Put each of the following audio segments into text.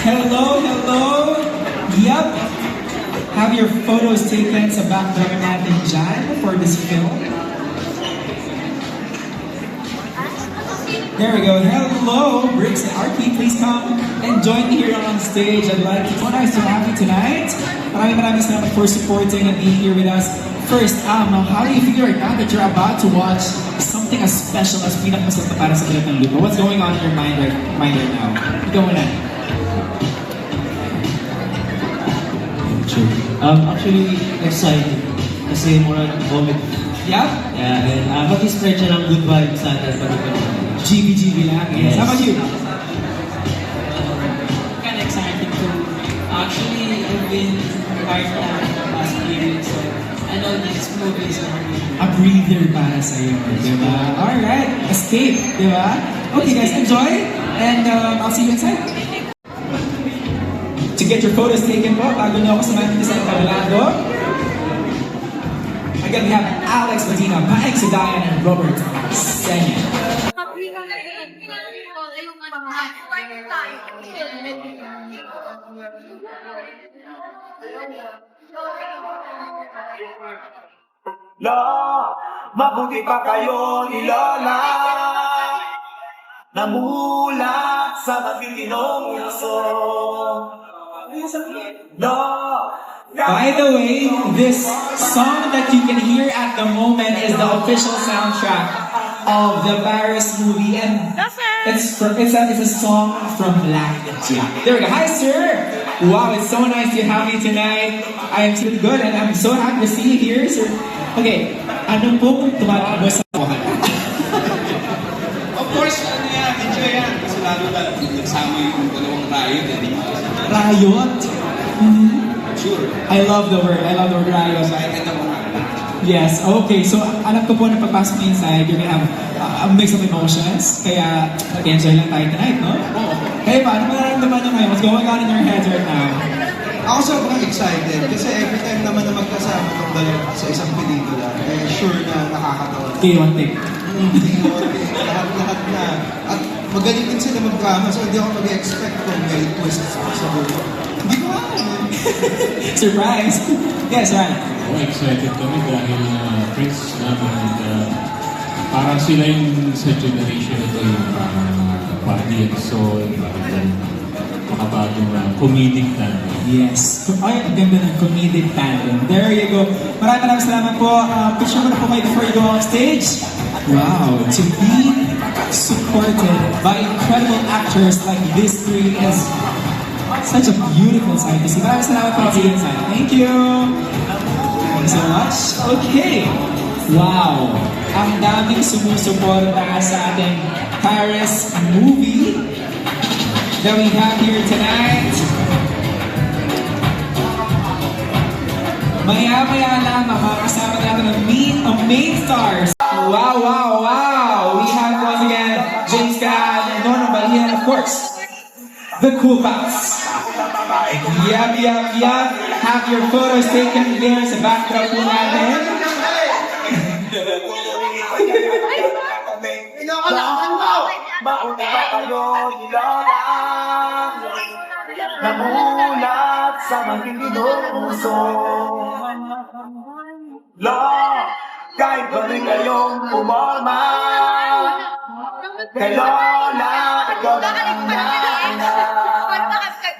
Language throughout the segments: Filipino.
Hello, hello. Yep. Have your photos taken sa backdrop natin dyan for this film. There we go. Hello, Bricks and Arky. Please come and join me here on stage. I'd like to so nice to have you tonight. Maraming salamat for supporting and being here with us. First, how do you feel right now that you're about to watch something as special as pinakamasarap para sa Pilat ng Lupa? What's going on in your mind right now? Ikaw muna. Sure. Actually, excited. Kasi more on comment. Yeah? Yeah, and mag-spread siya ng good vibes sa atin. GBGB lang. Yes. How about you? Kind of excited too. Actually, I've been part of the past period, so I know these movies are A breather para sa'yo, di ba? Alright, escape, di ba? Okay guys, enjoy, and I'll see you inside. To get your photos taken po, bago niyo ako samahan dito sa entablado. Again, we have Alex Medina, Paeng Sidayan, and Robert Senya. Lo, mabuti pa kayo ni Lola, namulat sa mabiginong uso. Lo, By the way, this song that you can hear at the moment is the official soundtrack of the Paris movie, and it's a song from Black Jack. There we go. Hi, sir. Wow, it's so nice to have you tonight. I am so good, and I'm so happy to see you here, sir. Okay, ano po kung tumatakbo sa buhay? Of course, enjoy yan. Kasi lalo na nagsama yung dalawang riot. Riot? Sure. I love the word riot. Excited ako nga. Yes, okay. So, alam ko po na pagpasok mo inside, you're gonna have a mix of emotions. Kaya, mag-enjoy lang tayo tonight, no? Oo. Hey, paano mo nararamdaman nyo ngayon? What's going on in your heads right now? Ako sobrang excited kasi every time naman na magkasama itong dalawa sa isang pelikula, sure na nakakatawa. Chaotic. Lahat na. At magaling din sila mag-drama, so hindi ako mag-expect kung may twist sa buhay. Hindi ko alam. Surprise! Yes, Ryan. Excited kami dahil friends namin parang sila yung sa generation ito yung parang party episode, parang makabagong comedic tandem. Yes. Ay, ang ganda ng comedic tandem. There you go. Maraming salamat po. Picture mo na po kayo before you go on stage. Wow, to be supported by incredible actors like these three is such a beautiful sight to see. Maraming salamat po. See you inside. Thank you. Thank you so much. Okay. Wow. Ang daming sumusuporta sa ating Paris movie that we have here tonight. Maya-maya lang, makakasama natin ang main stars. Wow, wow, wow! We have once again James Caan and Norman Bahia, and of course, the Cool Pals. Yep. Have your photos taken there sa backdrop po natin. mabuti pa kayo ni Lola, namulat sa mabiginong uso. Lo, kahit ba rin kayong pumorma, kay Lola, ikaw na ang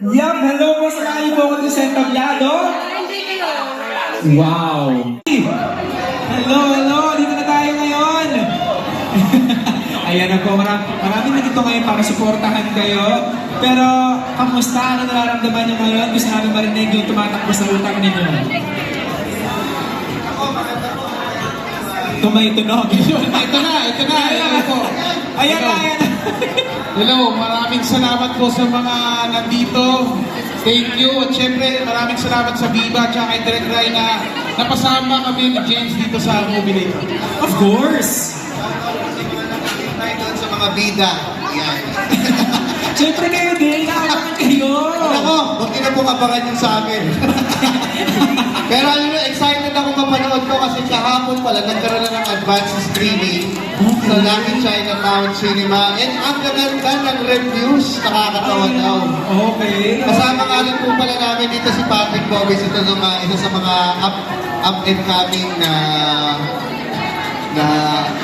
Yup, hello po sa mga ibo ko sa entablado. Wow! Hello! Dito na tayo ngayon! Ayan na po, maraming na dito ngayon para suportahan kayo. Pero, kamusta? Ano nararamdaman nyo ngayon? Gusto namin marinig yung tumatakbo sa utak ninyo. Tunog. Ito na. Ayan po. Ayan na. Hello, maraming salamat po sa mga nandito. Thank you. At syempre, maraming salamat sa Viva at kay Direk Rai na napasama kami ni James dito sa movie nito. Of course! Sa mga bida. Yan. Siyempre kayo din, nakakangan kayo! Ako, huwag na po kapangan yung sa akin. Pero alam mo, excited ako mapanood ko kasi kahapon pala nagkaroon na ng advance streaming. Okay. sa Lucky Chinatown Cinema. And ang gaganda ng reviews, nakakatawa daw. Okay. Kasama nga rin po pala namin dito si Patrick Bobis. Ito ng isa sa mga up and coming na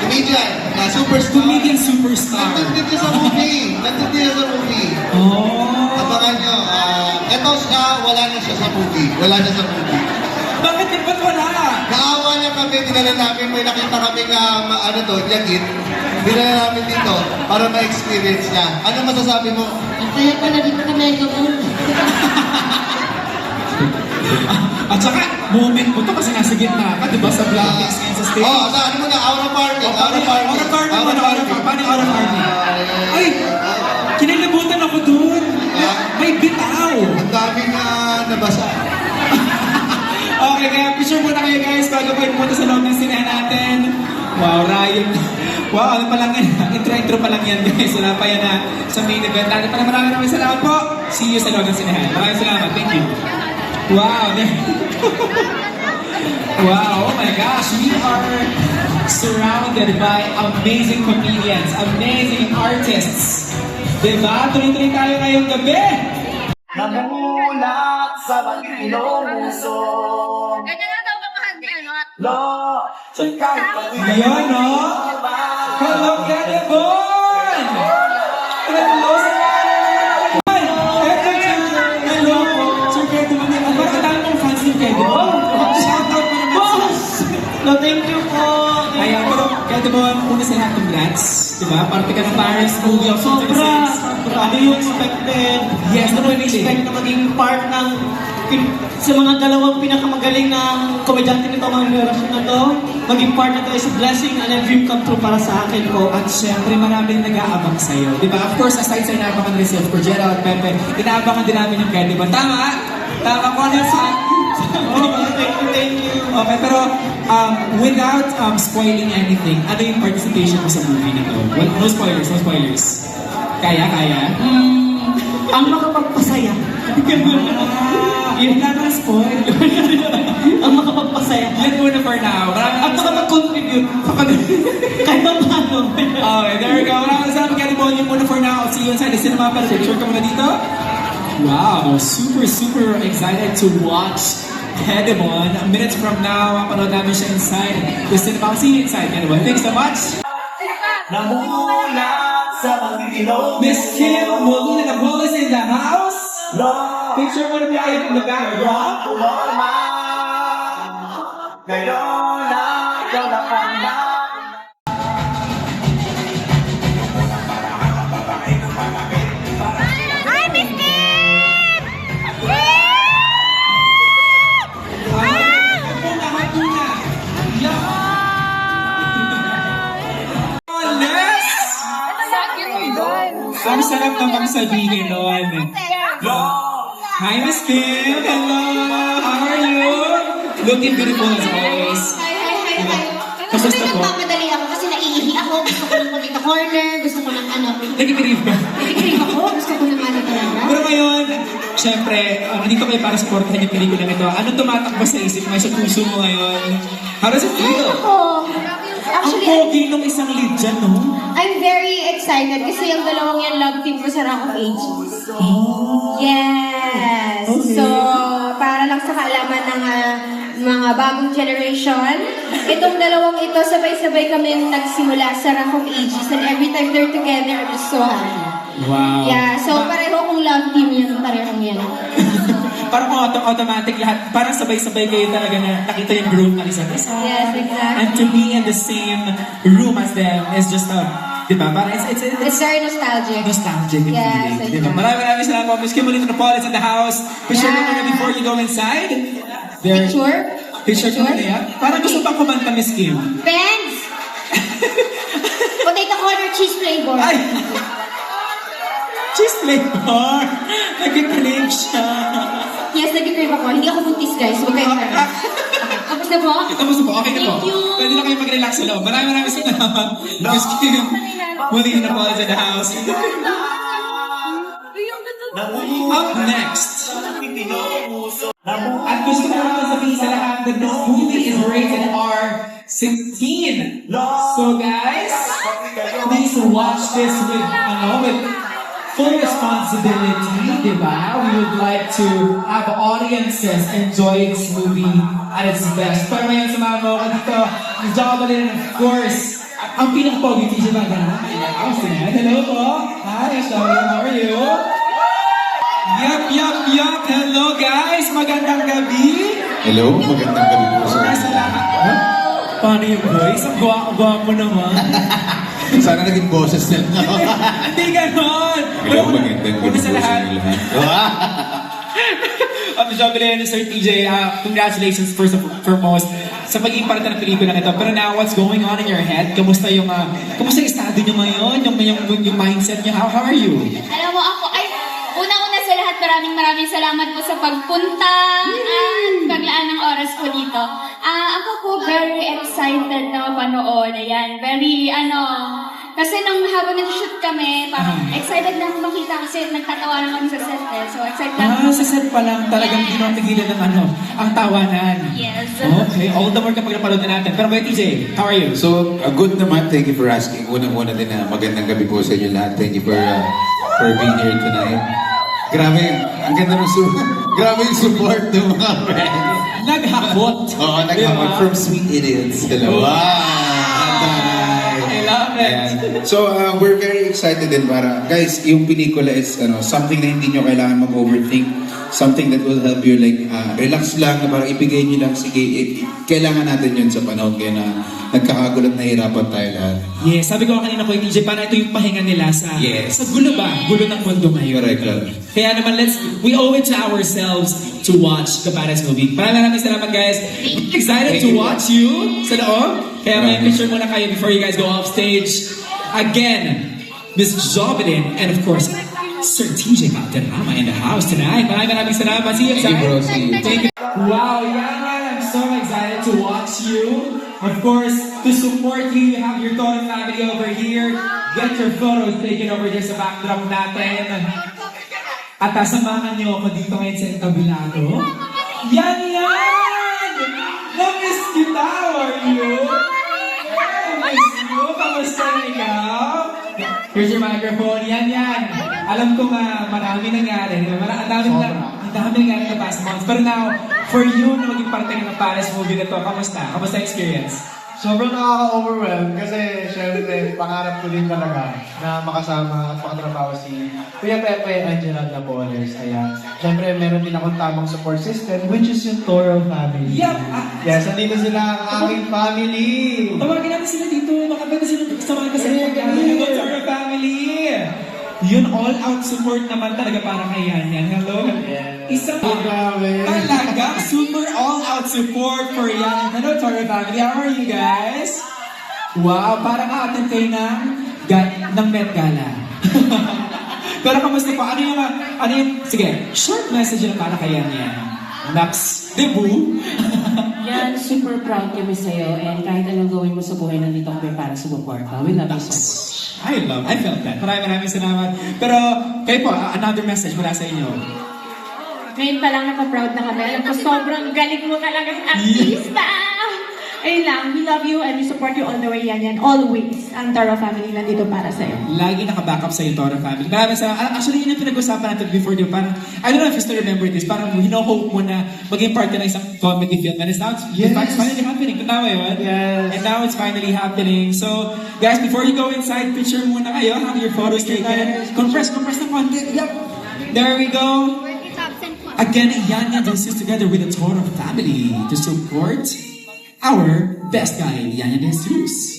comedian, na superstar. Comedian superstar. Nandun din siya sa movie. Nandun din siya sa movie. Oh. Abangan nyo. Eto siya, wala na siya sa movie. Wala siya sa movie. Bakit yung ba't wala? Naawa niya kami, dinala namin, may nakita kami yagit. Dinala namin dito para ma-experience niya. Ano masasabi mo? Kaya pala dito ka mega moon. At saka, moment mo to kasi nasa gitna ka, di ba? Sa vlogging scene sa stage. Ano mo na, Aura Party. Aura Party mo na, Aura Party. Paano yung Aura Party? Ay, kinalabutan ako dun. May bitaw. Ang daming nabasa. Okay, kaya picture muna kayo guys bago kayo pumunta sa loob ng sinehan natin. Wow, Ryan. Wow, ano pa lang yan? Intro pa lang yan guys. Wala pa yan sa main event. Dati pala maraming salamat po. See you sa loob ng sinehan. Maraming salamat. Thank you. Wow, there. Wow, oh my gosh. We are surrounded by amazing comedians, amazing artists. Diba? Tuloy-tuloy tayo ngayong gabi. Namulat sa magilong puso. Ganyan nga daw kamahal ano? Lo, sa kahit pag-ibig. Ayan, no? Hello, Kedibon! Hello, Sir Kedibon! Hello, Sir Kedibon. Bakit dami mong fans ni Kedibon? Shoutout mo naman sa... No, thank you po. Ayan, pero Kedibon, una sa lahat, congrats. Diba? Parte ka ng Paris movie of 2026. Sobra. Ano yung expected? Yes, Ano yung expect na maging part ng sa mga dalawang pinakamagaling na komedyante nito, mga generasyon na to, maging part na to is a blessing and a dream come true para sa akin po. At syempre, maraming nag-aabang sa'yo. Diba? Of course, aside sa inaabangan rin si of course, Gerald, Pepe, inaabangan din namin yung Kedibon. Tama? Tama ko ano sa... Thank you. Okay, pero without spoiling anything, ano yung participation mo sa movie na to? Well, no spoilers, no spoilers. Kaya? Ang makapagpasaya. Yun lang ang spoil. Ang makapagpasaya. Yan muna for now. At makapag-contribute. Kahit pa paano. Okay, there we go. Maraming salamat kay Kedibon. Yun muna for now. I'll see you inside the cinema. Pero picture ka muna dito. Wow, super excited to watch Kedibon. Minutes from now, mapanood namin siya inside the cinema. I'll see you inside, Kedibon. Thanks so much. Namulat sa magilong Miss Kim Molina Wallace in the house. Lo, Picture mo na tayo in the backdrop. Norma. Ngayon na ikaw na kanda. Hi, Miss Kim! Hapuna. Yes! Ang sarap namang sabihin nun. Hi, Miss Kim! Hello! How are you? Looking beautiful as always. Hi. Kamusta Kasi po? nagmamadali ako kasi naiihi ako. Gusto ko ng pagkita corner. Gusto ko ng ano. Nag-i-grieve ka? Nag-crave ako. Gusto ko ng ano talaga. Pero ngayon, syempre, nandito kayo para supportahan yung pelikula nito. Ano tumatakbo sa isip mo, sa puso mo ngayon? How does it Ay, feel? ako. Ang Actually, pogi nung isang lead dyan, no? I'm very excited kasi yung dalawang yan love team ko sa Rock of Ages. Yes! Okay. So, para lang sa kaalaman ng mga bagong generation, itong dalawang ito, sabay-sabay kami nagsimula sa Rock of Ages and every time they're together, I'm just so happy. Wow. Yeah, so pareho kong love team yan, parehong yan. Parang automatic lahat. Parang sabay-sabay kayo talaga na nakita yung group ng isa't isa. Yes, exactly. And to be in the same room as them is just di ba? Parang it's It's very nostalgic. nostalgic and Yes, feeling. Di ba? exactly. Maraming salamat po. Miss Kim Molina Paul is in the house. Picture mo muna before you go inside. There. Picture? Picture mo na yan. Parang gusto pang kumanta, Miss Kim. Pens! Potato corner cheese flavor. Ay! Cheese flavor! Nag-crave siya. Yes, nag-crave ako. Hindi ako buntis, guys. Huwag kayo parang. Tapos na po? Tapos na po, okay na po. Thank you. Pwede na kayo mag-relax sa loob. Maraming salamat. Miss Kim Molina Paul is in the house. Up next, at gusto ko naman sabihin sa lahat that this movie is rated R 16. So guys, please watch this with full responsibility, diba? We would like to have audiences enjoy this movie at its best. Pero ngayon sa mga mo dito, Ms. Jovelyn, of course, ang pinaka-pogi, TJ Bagana. Hello po. Hi, Jovelyn, how are you? Yup. Hello guys, magandang gabi. Hello, magandang gabi po sa Nasa lahat. Paano yung voice? Ang gwapo naman. Sana naging boses nila. Hindi ganon. Hello, magandang gabi po Una sa sa lahat. inyo lahat. Jovelyn, Sir TJ, congratulations first and foremost sa pagiging parte ng pelikula na ito. Pero now, what's going on in your head? Kamusta yung estado nyo ngayon? Yung mindset nyo? How are you? Alam mo ako, unang-una sa lahat, maraming salamat po sa pagpunta at paglaan ng oras po dito. Ako po very excited na mapanood. Ayan, kasi nung habang nag-shoot kami, parang excited na ako makita kasi nagtatawanan kami sa set eh. So excited na ako. Sa set pa lang talagang Yes. pinapigilan ng ang tawanan. Yes. Okay, all the more kapag napanood na natin. Pero kay TJ, how are you? So, good naman. Thank you for asking. Unang-una din na magandang gabi po sa inyo lahat. Thank you for being here tonight. Grabe, ang ganda ng grabe yung support ng mga friends. Naghakot. Oo, naghamon from Sweet Idiots. Hello. I love it. Ayan. So, we're very excited din para, guys, yung pelikula is something na hindi nyo kailangan mag-overthink. Something that will help you relax lang, na parang ibigay nyo lang, sige, kailangan natin yun sa panahon kaya na nagkakagulat na hirapan tayo lahat. Yes, sabi ko kanina ko, TJ, para ito yung pahinga nila sa gulo ba? Gulo ng mundo ngayon. Correct. Kaya naman, we owe it to ourselves to watch the Paris movie. Maraming salamat guys. Excited to watch you sa loob. Kaya may picture muna kayo before you guys go off stage. Again, Ms. Jovelyn and of course, Sir TJ Valderrama in the house tonight. Maraming salamat. See you inside. Thank you. Wow, I'm so excited to watch you. Of course, to support you, you have your Toro family over here. Get your photos taken over there sa backdrop natin. At samahan niyo ako dito ngayon sa entablado. Yan! Na-miss kita, how are you? Na-miss you? Kamusta na ikaw? Here's your microphone. Yan. Alam ko marami nangyari. Ang dami nangyari na past months. Pero now, for you na maging parte ng Paris movie na to, kamusta? Kamusta experience? Sobrang nakaka-overwhelm kasi syempre pangarap ko din talaga na makasama at makatrabaho si Kuya Pepe and Gerald Napoles. Kaya syempre meron din akong tamang support system which is yung Toro family. Yep! Yes, nandito sila ang aking family. Tawagin natin sila dito. Baka pwede sila samahan ka sa Toro family. Yun, all-out support naman talaga para kay Yan. Hello? Isang talaga super all-out support for Yan. Hello, Toro family. How are you guys? Wow, parang atin kayo ng Met Gala. Pero kamusta po? Ano yung, sige, short message na para kay Yan. Naps, debut. Yan, super proud kami sa'yo and kahit anong gawin mo sa buhay, nandito kami para sumuporta. We love you so much. I felt that. Maraming salamat. Pero kayo po, another message mula sa inyo. Ngayon pa lang napaproud na kami. Alam ko, sobrang galing mo talagang artista. Ayun lang, we love you and we support you all the way, Yan. Always. Ang Toro family nandito para sa'yo. Lagi naka-backup sa'yo, Toro family. Maraming salamat. Actually, yun yung pinag-usapan natin before, parang, I don't know if you still remember this, parang hino-hope mo na maging part ng isang comedy film. And it's finally happening. Tatawa yun? Yes. And now it's finally happening. So, guys, before you go inside, picture muna kayo. Have your photos taken. Compress na konti. Yep. There we go. Again, Yan is together with the Toro family to support our best guy, Yan Jesus.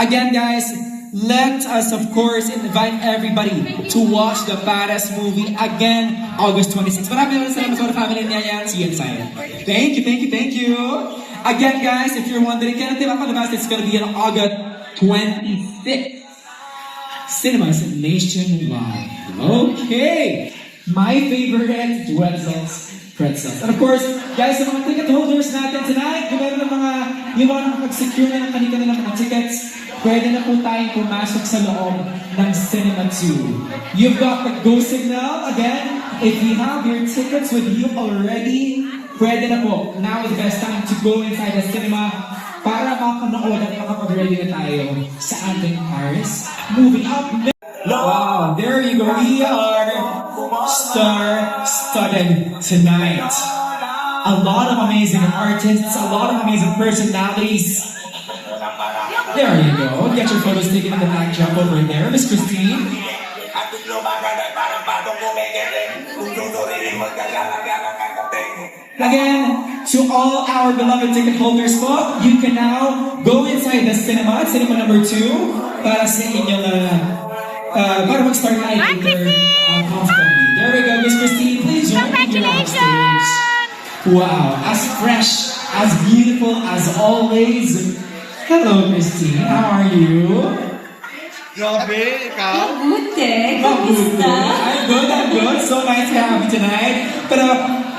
Again, guys, let us, of course, invite everybody to watch the Paris movie again, August 26th. Maraming salamat sa family ni Yan. See you inside. Thank you. Again, guys, if you're wondering, kaya natin makalabas, it's gonna be on August 26th. Cinemas nationwide. Okay. My favorite, pretzels. And of course, guys, sa mga ticket holders natin tonight, kung meron yung mga nakapag-secure na ng kanina ng mga tickets, pwede na po tayong pumasok sa loob ng Cinema 2. You've got the go signal. Again, if you have your tickets with you already, pwede na po. Now is the best time to go inside the cinema para makanood at makapag-ready na tayo sa ating Paris. Moving up. Wow, there you go. We are star-studded tonight. A lot of amazing artists, a lot of amazing personalities. There you go. Get your photos taken in the backdrop over there, Miss Christine. Again, to all our beloved ticket holders po, you can now go inside the cinema, cinema number 2, para sa inyong, para mag-start na later comfortably. There we go, Miss Christine, please join me here on stage. Wow, as fresh, as beautiful as always. Hello, Christine, how are you? Grabe, ikaw? Mabuti. Kamusta? I'm good. So nice to have you tonight. Pero,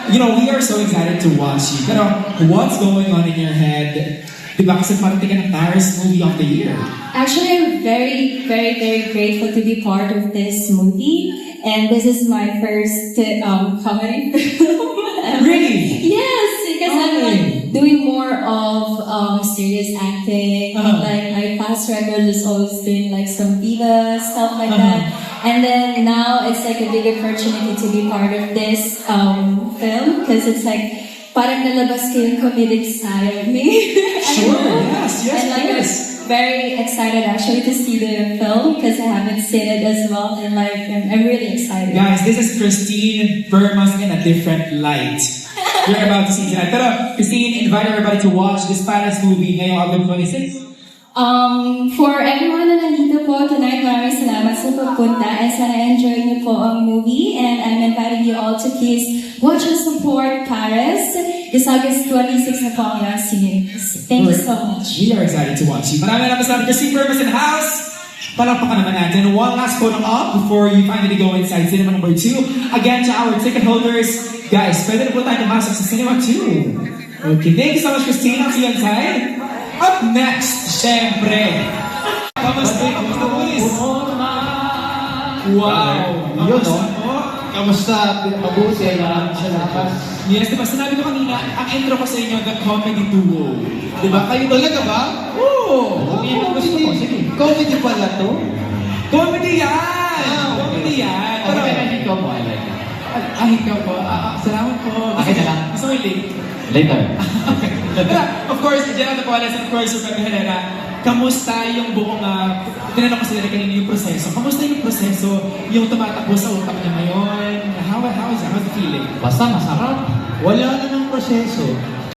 you know, we are so excited to watch you. Pero, what's going on in your head? Diba kasi parating ka ng Paris Movie of the Year? Actually, I'm very, very, very grateful to be part of this movie. And this is my first comedy film. Really? Yes, because I'm like doing more of serious acting. Like my past record has always been like some diva stuff like that. And then now it's like a big opportunity to be part of this film because it's like parang nalabas ko yung comedic side of me. Sure, yes, And like I'm very excited actually to see the film because I haven't seen it as well in life and I'm really excited. Guys, this is Christine Vermas in a different light. You're about to see tonight. Pero, Christine, invite everybody to watch this Paris movie ngayong August 26. For everyone na nandito po tonight, maraming salamat sa pagpunta and sana enjoy niyo po ang movie and I'm inviting you all to please watch and support Paris. This August 26 na po ang iyong singers. Thank you so much. We are excited to watch you. Maraming salamat, Christine Vermas in the house. Palakpakan naman natin. One last photo up before you finally go inside cinema number 2. Again, to our ticket holders, guys, pwede na po tayo pumasok sa cinema 2. Okay, thank you so much, Christine. I'll see you inside. Up next, syempre. Kamusta? Kamusta, boys? Wow. Yun, no? Kamusta? Mabuti sa labas. Yes, diba? Sinabi ko kanina, ang intro ko sa inyo, the comedy duo. Diba? Kayo talaga ba? Oo! Comedy pala to? Comedy yan! Comedy yan! Pero, ikaw mo, I like it. ikaw po. Salamat po. Akin na lang. Gusto mo yung link? Later. Pero, of course, Gerald Napoles and of course, Rebecca Herrera, kamusta yung buong, tinanong ko sila kanina yung proseso. Kamusta yung proseso, yung tumatakbo sa utak niya ngayon? How's the feeling? Basta masarap. Wala namang proseso.